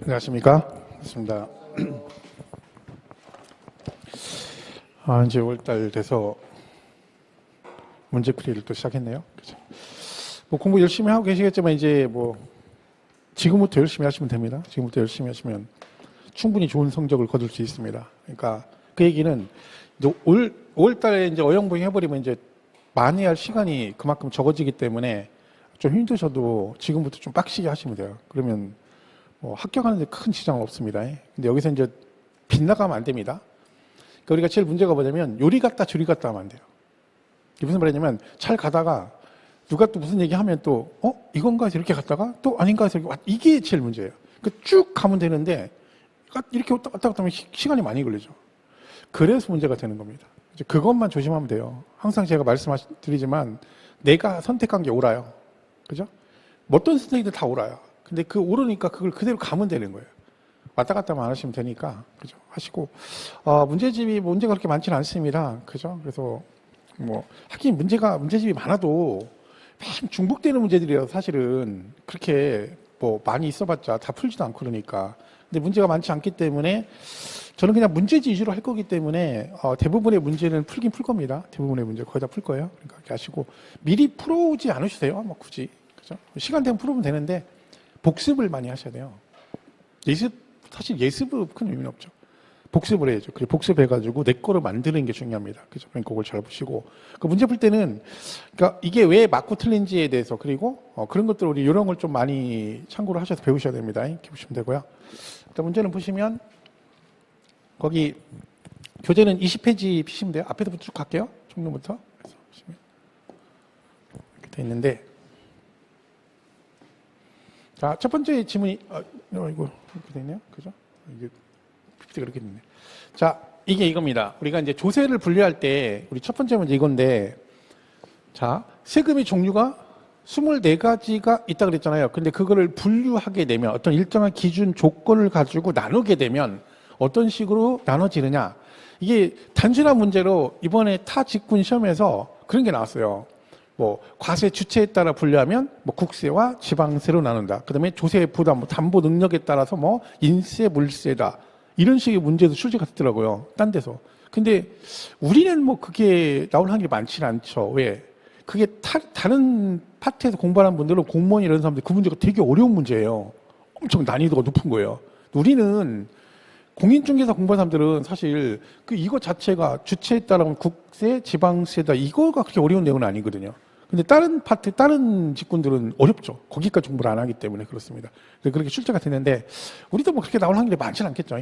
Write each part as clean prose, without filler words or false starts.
안녕하십니까. 반갑습니다. 이제 5월달 돼서 문제풀이를 또 시작했네요. 그죠? 뭐 공부 열심히 하고 계시겠지만 이제 뭐 지금부터 열심히 하시면 됩니다. 지금부터 열심히 하시면 충분히 좋은 성적을 거둘 수 있습니다. 그러니까 그 얘기는 이제 5월달에 이제 어영부영 해버리면 이제 많이 할 시간이 그만큼 적어지기 때문에 좀 힘드셔도 지금부터 좀 빡시게 하시면 돼요. 그러면 뭐 합격하는데 큰 지장은 없습니다. 근데 여기서 이제 빗나가면 안 됩니다. 그러니까 우리가 제일 문제가 뭐냐면 요리 갔다 저리 갔다 하면 안 돼요. 이게 무슨 말이냐면 잘 가다가 누가 또 무슨 얘기하면 또 이건가 해서 이렇게 갔다가 또 아닌가 해서 이렇게 이게 제일 문제예요. 쭉 가면 되는데 이렇게 왔다 갔다 하면 시간이 많이 걸리죠. 그래서 문제가 되는 겁니다. 이제 그것만 조심하면 돼요. 항상 제가 말씀드리지만 내가 선택한 게 옳아요. 그죠? 어떤 선택이든 다 옳아요. 근데 그 옳으니까 그걸 그대로 가면 되는 거예요. 왔다 갔다만 안 하시면 되니까, 그죠? 하시고, 문제집이 문제가 그렇게 많지는 않습니다. 그죠? 그래서, 하긴 문제집이 많아도, 참 중복되는 문제들이라서 사실은 그렇게 많이 있어봤자 다 풀지도 않고 그러니까. 근데 문제가 많지 않기 때문에, 저는 그냥 문제지 위주로 할 거기 때문에, 대부분의 문제는 풀긴 풀 겁니다. 대부분의 문제 거의 다 풀 거예요. 그러니까 이렇게 하시고, 미리 풀어오지 않으셔도 돼요. 굳이. 그죠? 시간 되면 풀으면 되는데, 복습을 많이 하셔야 돼요. 사실 예습은 큰 의미는 없죠. 복습을 해야죠. 그리고 복습해가지고 내 거를 만드는 게 중요합니다. 그죠? 그러니까 그걸 잘 보시고. 그 문제 풀 때는, 그러니까 이게 왜 맞고 틀린지에 대해서, 그리고 그런 것들 우리 이런 걸 좀 많이 참고를 하셔서 배우셔야 됩니다. 이렇게 보시면 되고요. 일단 문제는 보시면, 거기, 교재는 20페이지 피시면 돼요. 앞에서부터 쭉 갈게요. 총론부터. 그래서 보시면. 이렇게 돼 있는데, 자, 첫 번째 질문이, 이거, 이렇게 되네요. 그죠? 이게, PPT가 이렇게 됐네. 자, 이겁니다. 우리가 이제 조세를 분류할 때, 우리 첫 번째 문제 이건데, 자, 세금의 종류가 24가지가 있다 그랬잖아요. 근데 그거를 분류하게 되면, 어떤 일정한 기준 조건을 가지고 나누게 되면, 어떤 식으로 나눠지느냐. 이게 단순한 문제로 이번에 타 직군 시험에서 그런 게 나왔어요. 과세 주체에 따라 분류하면 국세와 지방세로 나눈다. 그 다음에 조세 부담, 담보 능력에 따라서 인세, 물세다. 이런 식의 문제도 출제가 됐더라고요. 딴 데서. 근데 우리는 그게 나올 확률이 많지는 않죠. 왜? 그게 다른 파트에서 공부하는 분들은 공무원 이런 사람들 그 문제가 되게 어려운 문제예요. 엄청 난이도가 높은 거예요. 우리는 공인중개사 공부하는 사람들은 사실 이거 자체가 주체에 따라 국세, 지방세다. 이거가 그렇게 어려운 내용은 아니거든요. 근데 다른 파트, 다른 직군들은 어렵죠. 거기까지 공부를 안 하기 때문에 그렇습니다. 그래서 그렇게 출제가 되는데, 우리도 그렇게 나올 확률이 많지는 않겠죠.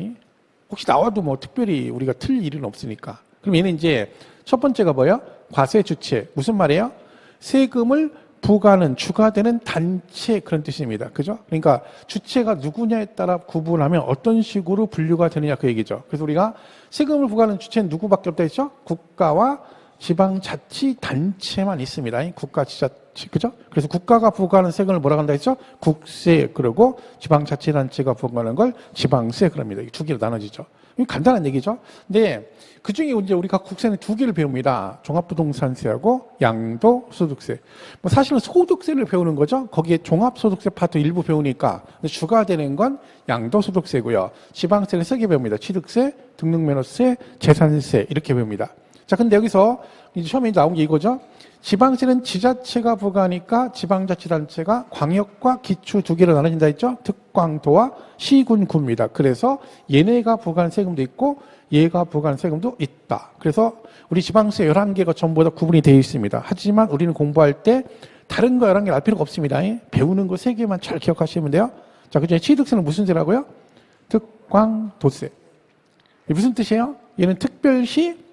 혹시 나와도 특별히 우리가 틀릴 일은 없으니까. 그럼 얘는 이제 첫 번째가 뭐예요? 과세 주체. 무슨 말이에요? 세금을 부과하는, 주가되는 단체 그런 뜻입니다. 그죠? 그러니까 주체가 누구냐에 따라 구분하면 어떤 식으로 분류가 되느냐 그 얘기죠. 그래서 우리가 세금을 부과하는 주체는 누구밖에 없다 했죠? 국가와 지방자치단체만 있습니다. 국가지자체, 그죠? 그래서 국가가 부과하는 세금을 뭐라고 한다 했죠? 국세, 그러고 지방자치단체가 부과하는 걸 지방세, 그럽니다. 이 두 개로 나눠지죠. 이게 간단한 얘기죠. 근데 그 중에 이제 우리가 국세는 두 개를 배웁니다. 종합부동산세하고 양도소득세. 사실은 소득세를 배우는 거죠. 거기에 종합소득세 파트 일부 배우니까. 근데 주가 되는 건 양도소득세고요. 지방세는 세 개 배웁니다. 취득세, 등록면허세, 재산세, 이렇게 배웁니다. 자, 근데 여기서 이제 처음에 나온 게 이거죠. 지방세는 지자체가 부과하니까 지방자치단체가 광역과 기초 두 개로 나눠진다 했죠. 특광도와 시군구입니다. 그래서 얘네가 부과하는 세금도 있고 얘가 부과하는 세금도 있다. 그래서 우리 지방세 11개가 전부 다 구분이 되어 있습니다. 하지만 우리는 공부할 때 다른 거 11개 알 필요가 없습니다. 배우는 거 3개만 잘 기억하시면 돼요. 자, 그중에 취득세는 무슨 세라고요? 특광도세. 무슨 뜻이에요? 얘는 특별시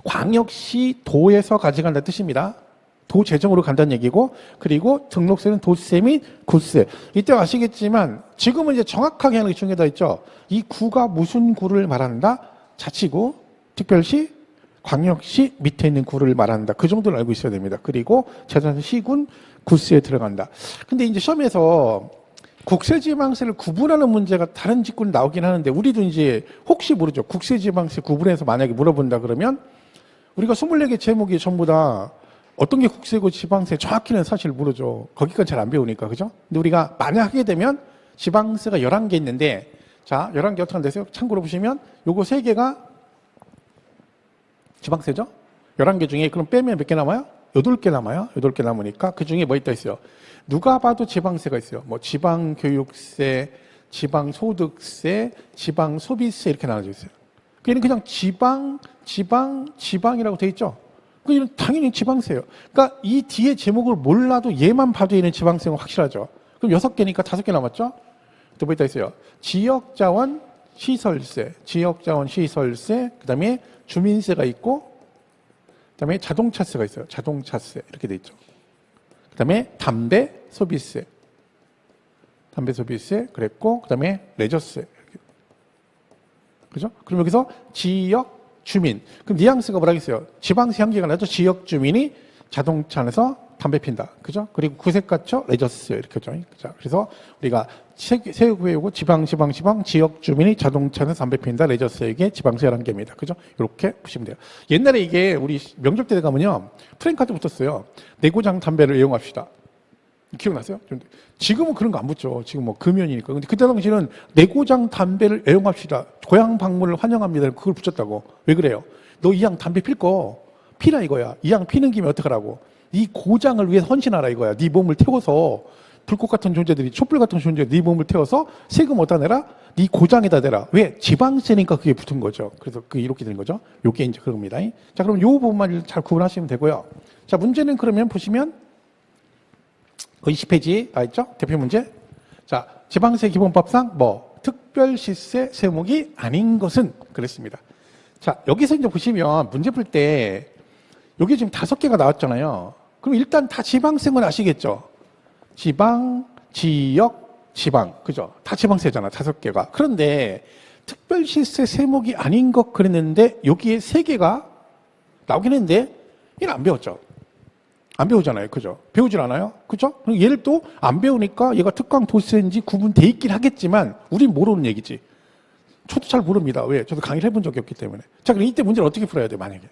광역시 도에서 가져간다는 뜻입니다. 도 재정으로 간다는 얘기고, 그리고 등록세는 도세 및 구세. 이때 아시겠지만 지금은 이제 정확하게 하는 게 중요하다 했죠. 이 구가 무슨 구를 말한다? 자치구, 특별시, 광역시 밑에 있는 구를 말한다. 그 정도는 알고 있어야 됩니다. 그리고 재산 시군, 구세에 들어간다. 근데 이제 시험에서 국세지방세를 구분하는 문제가 다른 직군 나오긴 하는데, 우리도 이제 혹시 모르죠. 국세지방세 구분해서 만약에 물어본다 그러면 우리가 24개 제목이 전부 다 어떤 게 국세고 지방세 정확히는 사실 모르죠. 거기까지 잘 안 배우니까. 그죠? 근데 우리가 만약 하게 되면 지방세가 11개 있는데, 자, 11개 어떻게 한다세요? 참고로 보시면 요거 3개가 지방세죠? 11개 중에 그럼 빼면 몇 개 남아요? 8개 남아요. 8개 남으니까 그 중에 뭐 있다 있어요? 누가 봐도 지방세가 있어요. 뭐 지방교육세, 지방소득세, 지방소비세 이렇게 나눠져 있어요. 얘는 그냥 지방이라고 돼 있죠? 얘는 당연히 지방세예요. 그러니까 이 뒤에 제목을 몰라도 얘만 봐도 얘는 지방세는 확실하죠. 그럼 6개니까 5개 남았죠? 또 뭐 있다 있어요? 지역자원 시설세, 그 다음에 주민세가 있고, 그 다음에 자동차세가 있어요. 자동차세 이렇게 돼 있죠. 그 다음에 담배 소비세 그랬고, 그 다음에 레저세. 그죠? 그럼 여기서 지역 주민. 그럼 뉘앙스가 뭐라 했어요? 지방세 향기가 나죠? 지역 주민이 자동차 안에서 담배 핀다. 그죠? 그리고 구색 갇혀 레저세 이렇게 하죠. 자, 그래서 우리가 세금 외우고 지방, 지역 주민이 자동차 안에서 담배 핀다. 레저세에게 지방세라는 개입니다. 그죠? 이렇게 보시면 돼요. 옛날에 이게 우리 명절 때 가면요. 프랭카드 붙었어요. 내고장 담배를 애용합시다. 기억나세요? 지금은 그런 거 안 붙죠. 지금 뭐 금연이니까. 근데 그때 당시는 내고장 담배를 애용합시다. 고향 방문을 환영합니다. 그걸 붙였다고. 왜 그래요? 너 이왕 담배 필 거 피라 이거야. 이왕 피는 김에 어떡하라고. 네 고장을 위해서 헌신하라 이거야. 네 몸을 태워서 불꽃 같은 존재들이 촛불 같은 존재들이 네 몸을 태워서 세금 어디다 내라? 네 고장에다 내라. 왜? 지방세니까 그게 붙은 거죠. 그래서 그게 이렇게 되는 거죠. 요게 이제 그겁니다. 자, 그럼 요 부분만 잘 구분하시면 되고요. 자, 문제는 그러면 보시면 20페이지 나있죠? 대표 문제. 자, 지방세 기본법상 뭐 특별시세 세목이 아닌 것은 그랬습니다. 자, 여기서 이제 보시면 문제 풀 때 여기 지금 5개가 나왔잖아요. 그럼 일단 다 지방세인 건 아시겠죠? 지방, 지역, 지방. 그죠? 다 지방세잖아. 5개가. 그런데 특별시세 세목이 아닌 것 그랬는데 여기에 3개가 나오긴 했는데 얘는 안 배웠죠. 안 배우잖아요. 그죠? 배우질 않아요? 그죠? 얘를 또 안 배우니까 얘가 특강 도세인지 구분돼 있긴 하겠지만 우린 모르는 얘기지. 저도 잘 모릅니다. 왜? 저도 강의를 해본 적이 없기 때문에. 자, 그럼 이때 문제를 어떻게 풀어야 돼, 만약에?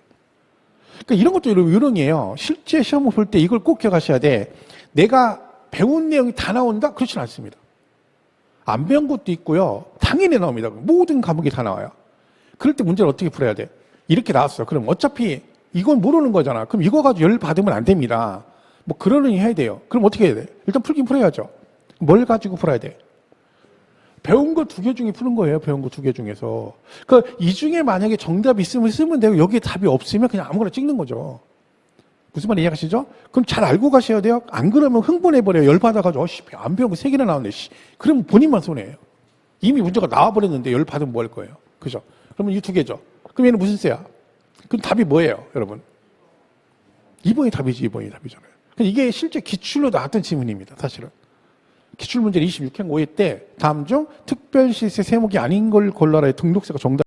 그러니까 이런 것도 요령이에요. 실제 시험을 볼 때 이걸 꼭 기억하셔야 돼. 내가 배운 내용이 다 나온다? 그렇진 않습니다. 안 배운 것도 있고요. 당연히 나옵니다. 모든 과목이 다 나와요. 그럴 때 문제를 어떻게 풀어야 돼? 이렇게 나왔어요. 그럼 어차피 이건 모르는 거잖아. 그럼 이거 가지고 열 받으면 안 됩니다. 뭐 그러려니 해야 돼요. 그럼 어떻게 해야 돼? 일단 풀긴 풀어야죠. 뭘 가지고 풀어야 돼? 배운 거 2개 중에 푸는 거예요. 배운 거 2개 중에서. 그러니까 이 중에 만약에 정답이 있으면 쓰면 되고 여기에 답이 없으면 그냥 아무거나 찍는 거죠. 무슨 말인지 이해하시죠? 그럼 잘 알고 가셔야 돼요. 안 그러면 흥분해버려요. 열받아가지고 안 배운 거 3개나 나왔네. 그럼 본인만 손해예요. 이미 문제가 나와버렸는데 열받으면 뭐 할 거예요? 그죠? 그러면 이 2개죠. 그럼 얘는 무슨 쎄야? 그럼 답이 뭐예요, 여러분? 2번이 답이지, 2번이 답이잖아요. 이게 실제 기출로 나왔던 지문입니다, 사실은. 기출문제 26행 5회 때 다음 중 특별시세 세목이 아닌 걸 골라라의 등록세가 정답.